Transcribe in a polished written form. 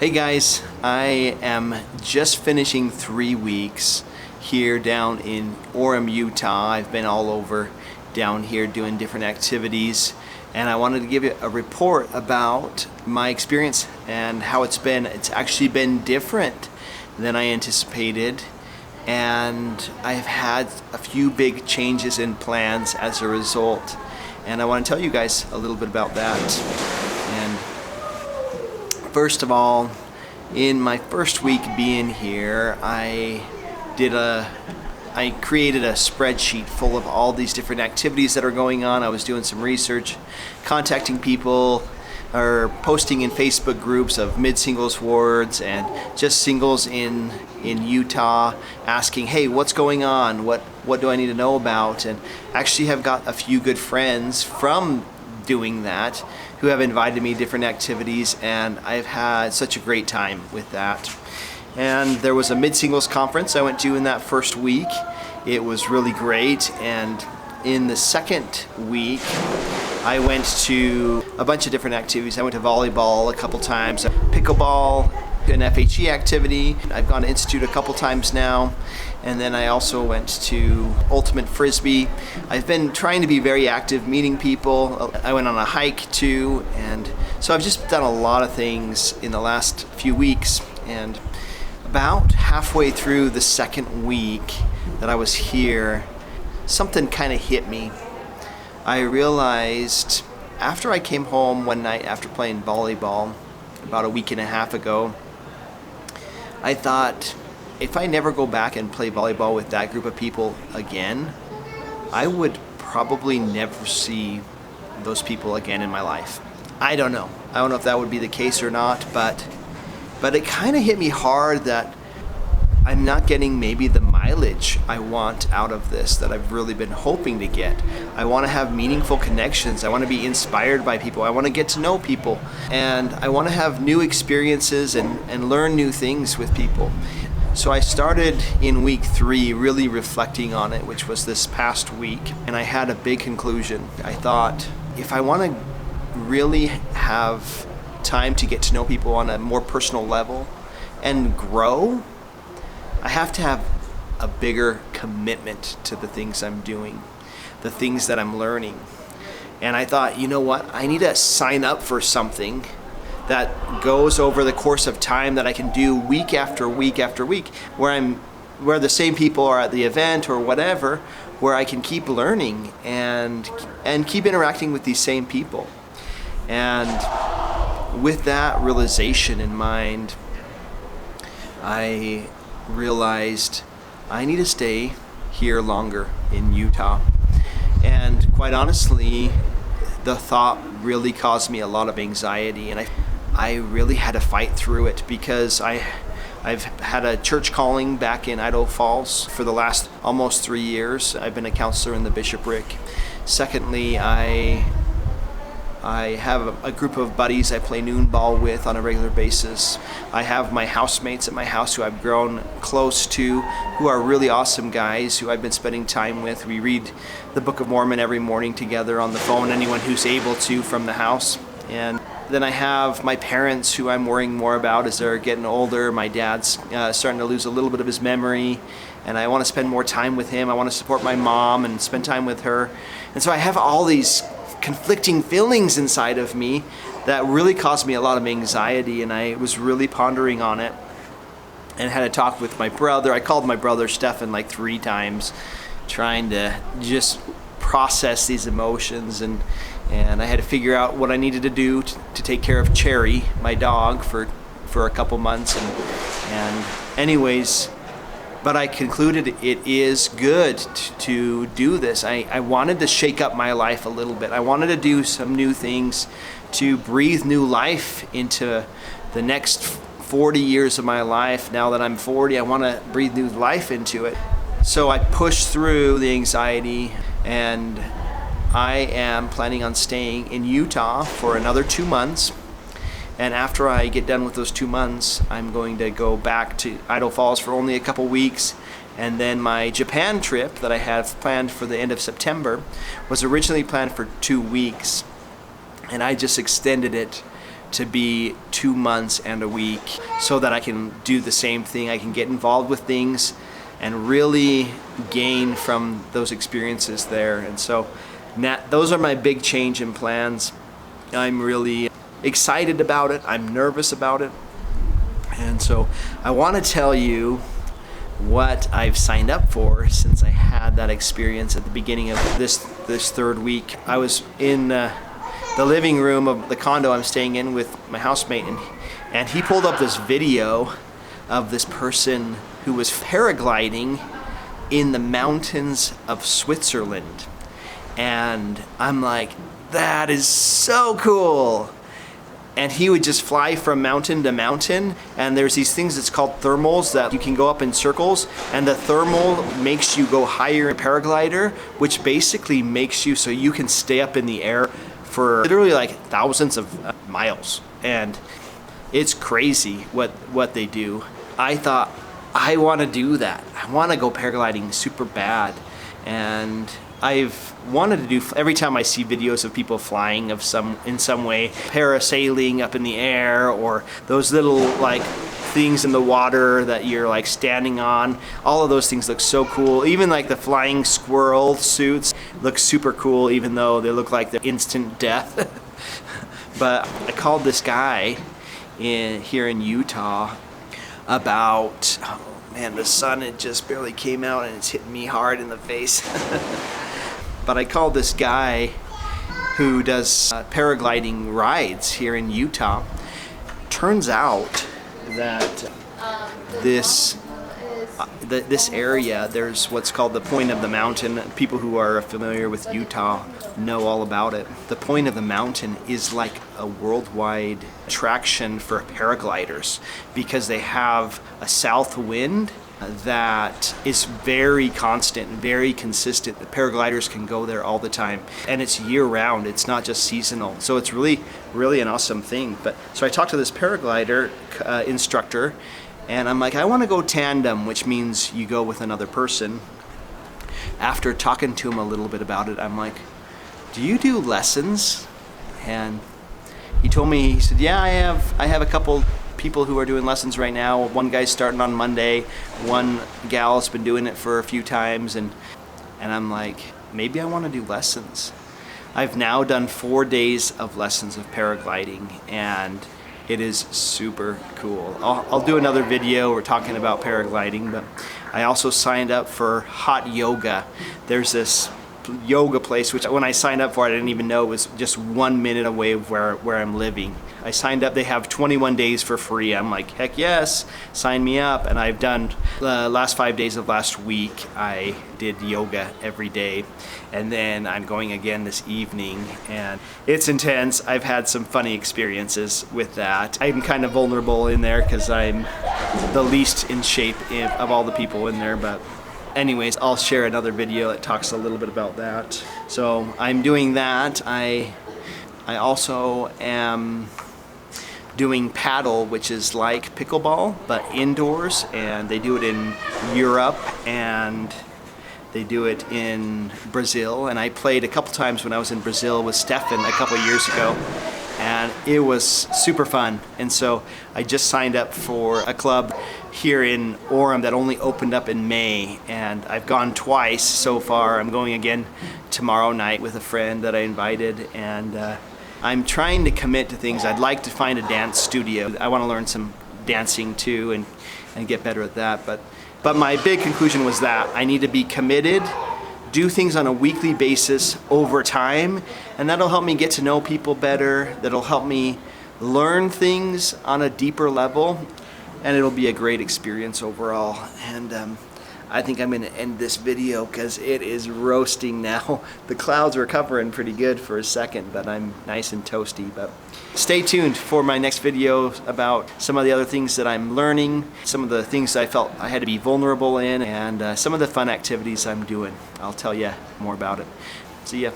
Hey guys, I am just finishing 3 weeks here down in Orem, Utah. I've been all over down here doing different activities, and I wanted to give you a report about my experience and how it's been. It's actually been different than I anticipated, and I've had a few big changes in plans as a result, and I want to tell you guys a little bit about that. And first of all, in my first week being here, I created a spreadsheet full of all these different activities that are going on. I was doing some research, contacting people, or posting in Facebook groups of mid-singles wards and just singles in Utah, asking, hey, what's going on? What do I need to know about? And actually have got a few good friends from doing that who have invited me to different activities, and I've had such a great time with that. And there was a mid-singles conference I went to in that first week. It was really great, and in the second week I went to a bunch of different activities. I went to volleyball a couple times, pickleball, an FHE activity. I've gone to Institute a couple times now, and then I also went to Ultimate Frisbee. I've been trying to be very active, meeting people. I went on a hike too, and so I've just done a lot of things in the last few weeks. And about halfway through the second week that I was here, something kind of hit me. I realized after I came home one night after playing volleyball about a week and a half ago, I thought, if I never go back and play volleyball with that group of people again, I would probably never see those people again in my life. I don't know. I don't know if that would be the case or not, but it kind of hit me hard that I'm not getting maybe the mileage I want out of this that I've really been hoping to get. I want to have meaningful connections. I want to be inspired by people. I want to get to know people. And I want to have new experiences and learn new things with people. So I started in week 3 really reflecting on it, which was this past week. And I had a big conclusion. I thought, if I want to really have time to get to know people on a more personal level and grow, I have to have a bigger commitment to the things I'm doing, the things that I'm learning. And I thought, you know what? I need to sign up for something that goes over the course of time that I can do week after week after week, where the same people are at the event or whatever, where I can keep learning and keep interacting with these same people. And with that realization in mind, I realized I need to stay here longer in Utah. And quite honestly, the thought really caused me a lot of anxiety, and I really had to fight through it because I've had a church calling back in Idaho Falls for the last almost 3 years. I've been a counselor in the bishopric. Secondly, I have a group of buddies I play noon ball with on a regular basis. I have my housemates at my house who I've grown close to, who are really awesome guys who I've been spending time with. We read the Book of Mormon every morning together on the phone, anyone who's able to from the house. And then I have my parents who I'm worrying more about as they're getting older. My dad's starting to lose a little bit of his memory, and I want to spend more time with him. I want to support my mom and spend time with her. And so I have all these conflicting feelings inside of me that really caused me a lot of anxiety, and I was really pondering on it and had a talk with my brother. I called my brother Stefan like 3 times trying to just process these emotions, and I had to figure out what I needed to do to take care of Cherry, my dog, for a couple months, and anyways, but I concluded it is good to do this. I wanted to shake up my life a little bit. I wanted to do some new things to breathe new life into the next 40 years of my life. Now that I'm 40, I want to breathe new life into it. So I pushed through the anxiety, and I am planning on staying in Utah for another 2 months. And after I get done with those 2 months, I'm going to go back to Idaho Falls for only a couple weeks. And then my Japan trip that I have planned for the end of September was originally planned for 2 weeks. And I just extended it to be 2 months and a week so that I can do the same thing. I can get involved with things and really gain from those experiences there. And so those are my big change in plans. I'm really excited about it. I'm nervous about it. And so I want to tell you what I've signed up for since I had that experience at the beginning of this third week. I was in the living room of the condo I'm staying in with my housemate, and he pulled up this video of this person who was paragliding in the mountains of Switzerland. And I'm like, that is so cool. And he would just fly from mountain to mountain, and there's these things that's called thermals that you can go up in circles, and the thermal makes you go higher in paraglider, which basically makes you so you can stay up in the air for literally like thousands of miles. And it's crazy what they do. I thought, I want to do that. I want to go paragliding super bad. And I've wanted to do, every time I see videos of people flying in some way, parasailing up in the air, or those little like things in the water that you're like standing on, all of those things look so cool. Even like the flying squirrel suits look super cool, even though they look like they're instant death. But I called this guy here in Utah about, oh man, the sun had just barely came out and it's hitting me hard in the face. But I called this guy who does paragliding rides here in Utah. Turns out that this area, there's what's called the Point of the Mountain. People who are familiar with Utah know all about it. The Point of the Mountain is like a worldwide attraction for paragliders because they have a south wind that is very constant and very consistent. The paragliders can go there all the time, and it's year-round. It's not just seasonal, so it's really an awesome thing. But so I talked to this paraglider instructor, and I'm like, I want to go tandem, which means you go with another person. After talking to him a little bit about it, I'm like, do you do lessons? And he told me, he said, yeah, I have a couple people who are doing lessons right now. One guy's starting on Monday. One gal's been doing it for a few times, and I'm like, maybe I want to do lessons. I've now done 4 days of lessons of paragliding, and it is super cool. I'll do another video. We're talking about paragliding, but I also signed up for hot yoga. There's this yoga place, which when I signed up for it, I didn't even know it was just 1 minute away of where I'm living. I signed up. They have 21 days for free. I'm like, heck yes, sign me up. And I've done the last 5 days of last week. I did yoga every day, and then I'm going again this evening, and it's intense. I've had some funny experiences with that. I'm kind of vulnerable in there because I'm the least in shape of all the people in there, but anyways, I'll share another video that talks a little bit about that. So I'm doing that. I also am doing paddle, which is like pickleball, but indoors, and they do it in Europe, and they do it in Brazil. And I played a couple times when I was in Brazil with Stefan a couple years ago, and it was super fun. And so I just signed up for a club here in Orem that only opened up in May, and I've gone twice so far. I'm going again tomorrow night with a friend that I invited, and I'm trying to commit to things. I'd like to find a dance studio. I want to learn some dancing too and get better at that. But my big conclusion was that I need to be committed, do things on a weekly basis over time, and that'll help me get to know people better. That'll help me learn things on a deeper level, and it'll be a great experience overall. And I think I'm going to end this video because it is roasting now. The clouds were covering pretty good for a second, but I'm nice and toasty. But stay tuned for my next video about some of the other things that I'm learning, some of the things I felt I had to be vulnerable in, and some of the fun activities I'm doing. I'll tell you more about it. See ya.